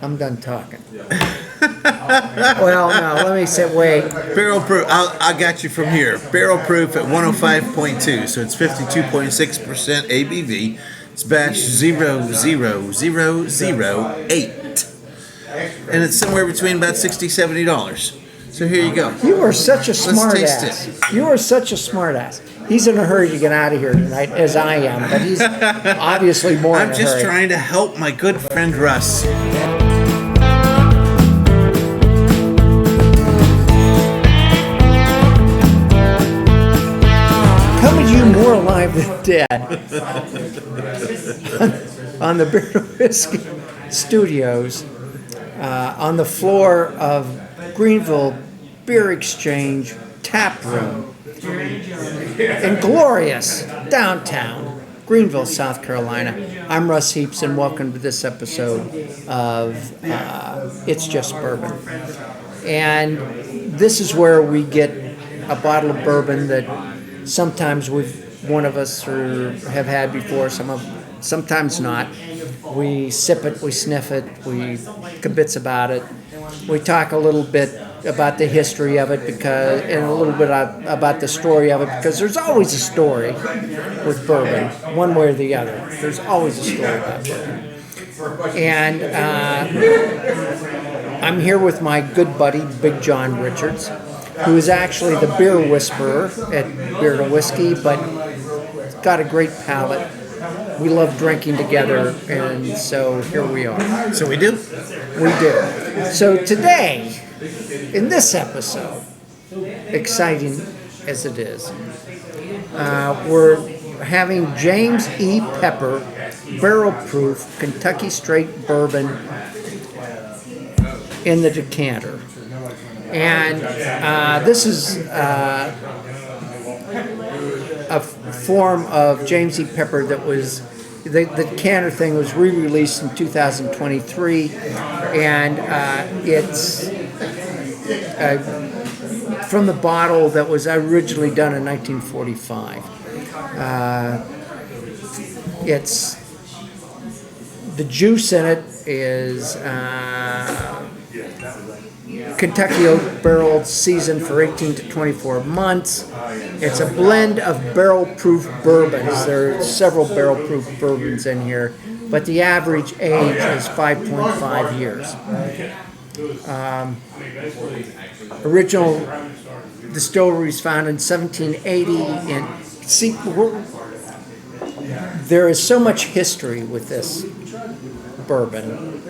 I'm done talking. Well, no, let me say, wait. Barrel proof. I got you from here. Barrel proof at 105.2, so it's 52.6% ABV. It's batch 00008, and it's somewhere between about $60-$70. So here you go. You are such a smart taste ass. it. You are such a smart ass. He's in a hurry to get out of here tonight, as I am, but he's obviously more in a I'm hurry. just trying to help my good friend Russ. Coming to you more alive than dead on the Beer to Whiskey Studios, on the floor of Greenville Beer Exchange Tap Room in glorious downtown Greenville, South Carolina. I'm Russ Heaps, and welcome to this episode of It's Just Bourbon. And this is where we get a bottle of bourbon that sometimes one of us have had before, sometimes not. We sip it, we sniff it, we kibitz about it. We talk a little bit about the history of it and a little bit about the story of it, because there's always a story with bourbon, one way or the other. There's always a story about bourbon. And I'm here with my good buddy, Big John Richards, who is actually the beer whisperer at Beer to Whiskey, but got a great palate. We love drinking together, and so here we are. So we do? We do. So today, in this episode, exciting as it is, we're having James E. Pepper Barrel Proof Kentucky Straight Bourbon in the decanter. And this is a form of James E. Pepper that was, the decanter thing was re-released in 2023, and it's from the bottle that was originally done in 1945. It's, the juice in it is Kentucky oak barrel seasoned for 18 to 24 months. It's a blend of barrel-proof bourbons. There are several barrel-proof bourbons in here, but the average age is 5.5 years. Original distillery was founded in 1780, and see, there is so much history with this bourbon.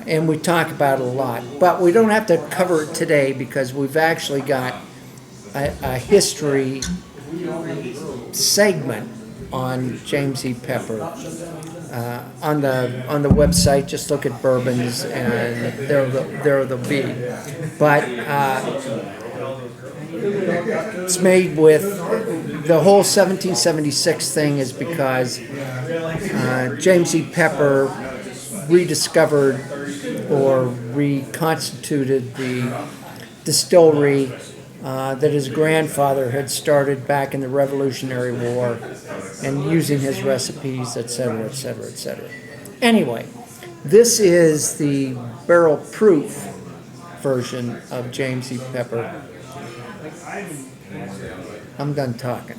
And we talk about it a lot, but we don't have to cover it today because we've actually got a history segment on James E. Pepper on the website. Just look at bourbons, and there they'll be. But it's made with the whole 1776 thing is because James E. Pepper rediscovered or reconstituted the distillery that his grandfather had started back in the Revolutionary War, and using his recipes, etc., etc., etc. Anyway, this is the barrel proof version of James E. Pepper. I'm done talking.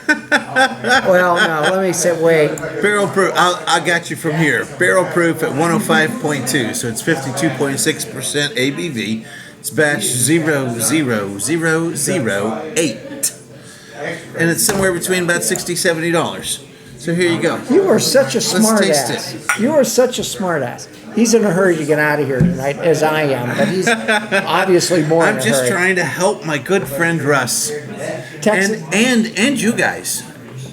Well, no, let me say, wait. Barrel proof. I got you from here. Barrel proof at 105.2, so it's 52.6% ABV. It's batch 00008, and it's somewhere between about $60-$70. So here you go. You are such a smart taste ass. it. You are such a smart ass. He's in a hurry to get out of here tonight, as I am, but he's obviously more in a I'm just hurry. trying to help my good friend Russ, Texas, and you guys,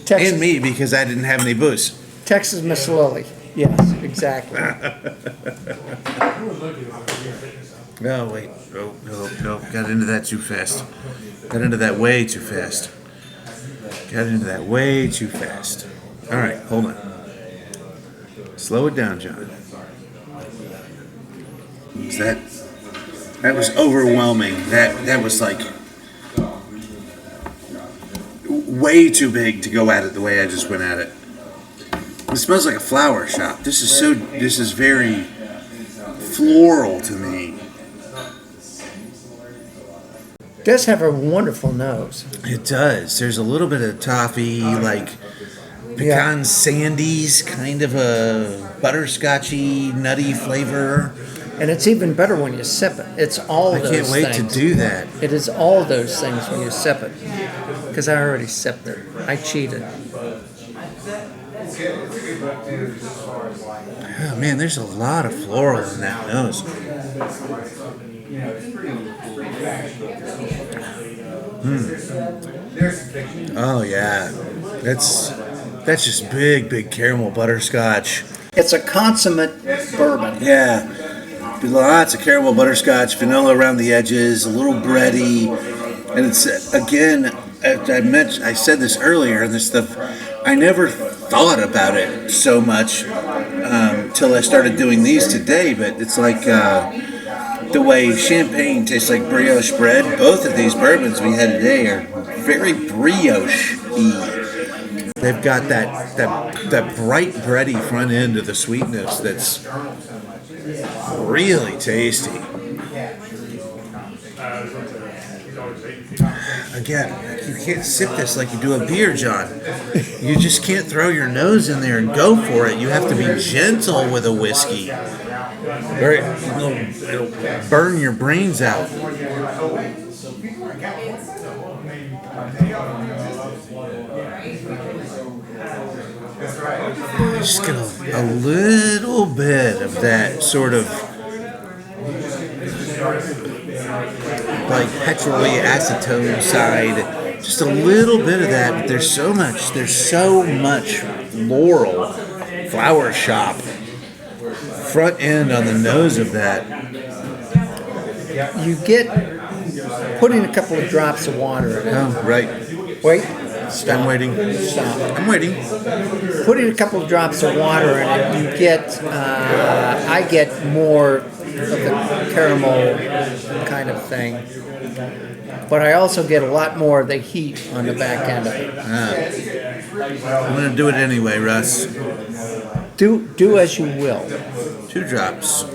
Texas, and me, because I didn't have any booze. Texas Miss Lily. Yes, exactly. Oh wait, no, got into that too fast. Got into that way too fast. All right, hold on. Slow it down, John. That was overwhelming. That was like way too big to go at it the way I just went at it. It smells like a flower shop. This is very floral to me. It does have a wonderful nose. It does. There's a little bit of toffee, like pecan sandies, kind of a butterscotchy, nutty flavor. And it's even better when you sip it. It's all I those can't wait things. to do that. It is all those things when you sip it. Because I already sipped it. I cheated. Oh man, there's a lot of floral in that nose. Oh yeah, that's just big caramel butterscotch. It's a consummate bourbon. Yeah, lots of caramel butterscotch, vanilla around the edges, a little bready, and it's again. I said this earlier, and this stuff. I never thought about it so much till I started doing these today. But it's like the way champagne tastes like brioche bread. Both of these bourbons we had today are very brioche-y. They've got that bright bready front end of the sweetness that's really tasty. Again, you can't sip this like you do a beer, John. You just can't throw your nose in there and go for it. You have to be gentle with a whiskey, or it'll burn your brains out. Just get a little bit of that sort of like petroly acetone side, just a little bit of that. But there's so much floral, flower shop front end on the nose of that. You get putting a couple of drops of water in it. Oh, right. Wait. Stop. I'm waiting. Stop. I'm waiting. Putting a couple of drops of water in it, you get. I get more of the caramel kind of thing, but I also get a lot more of the heat on the back end of it. I'm gonna do it anyway, Russ. Do as you will. 2 drops.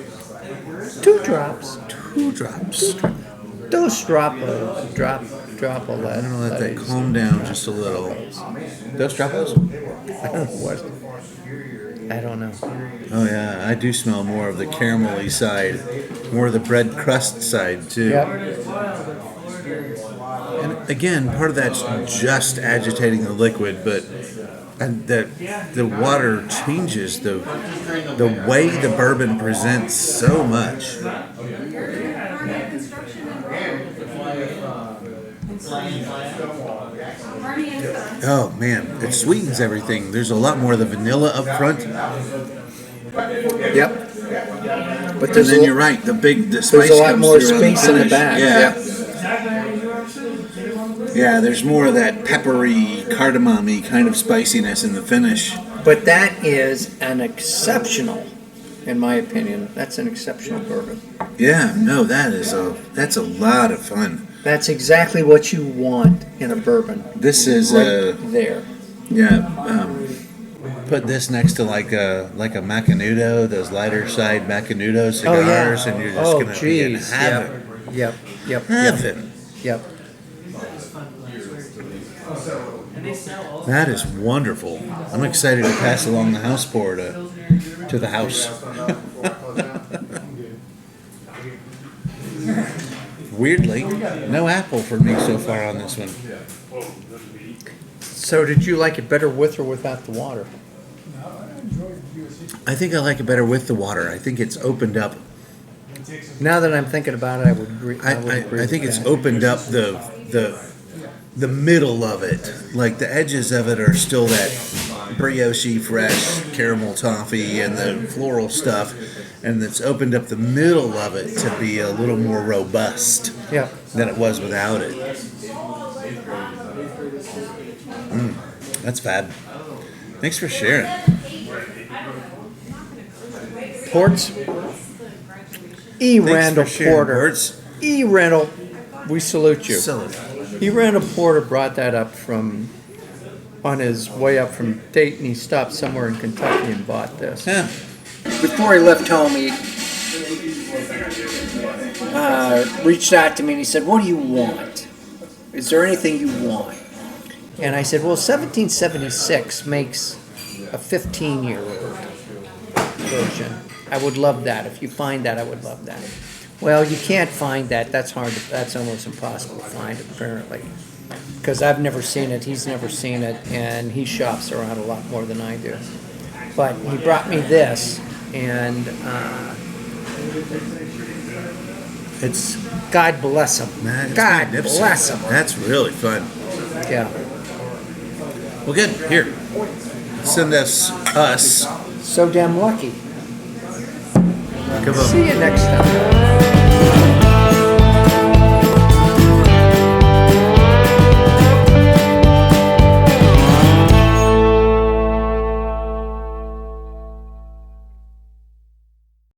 2 drops. 2 drops. Dose drop a that. I'm gonna let that calm down just a little. Those droppers? I don't know what. I don't know. Oh yeah, I do smell more of the caramelly side, more of the bread crust side too. Yep. And again, part of that's just agitating the liquid, but the water changes the way the bourbon presents so much. Oh man, it sweetens everything. There's a lot more of the vanilla up front. Yep. But And then you're right, the spice there's a lot comes more through on space in the finish. back. Yeah. Yep. Yeah, there's more of that peppery, cardamom-y kind of spiciness in the finish. But that is an exceptional, in my opinion, that's an exceptional bourbon. Yeah, no, that's a lot of fun. That's exactly what you want in a bourbon. This is There. put this next to like a Macanudo, those lighter side Macanudo cigars, and you're just gonna be in heaven. Yep. Heaven. Yep. That is wonderful. I'm excited to pass along the house pour to the house. Weirdly, no apple for me so far on this one. So did you like it better with or without the water? I think I like it better with the water. I think it's opened up. Now that I'm thinking about it, I would agree. I think it's opened up the middle of it. Like the edges of it are still that brioche, fresh caramel toffee and the floral stuff, and it's opened up the middle of it to be a little more robust than it was without it. That's fab. Thanks for sharing. Ports. E. Randall Porter. Words. E. Randall, we salute you. Salute. E. Randall Porter brought that up from on his way up from Dayton. He stopped somewhere in Kentucky and bought this. Yeah. Before he left home, he reached out to me and he said, "What do you want? Is there anything you want?" And I said, "Well, 1776 makes a 15-year-old version. I would love that. If you find that, I would love that." Well, you can't find that. That's hard. That's almost impossible to find, apparently, because I've never seen it. He's never seen it, and he shops around a lot more than I do. But he brought me this, and it's God bless him. Man, it's God magnificent. bless him. That's really fun. Yeah. Well, good. Here. Send us. So damn lucky. Come on. See you next time.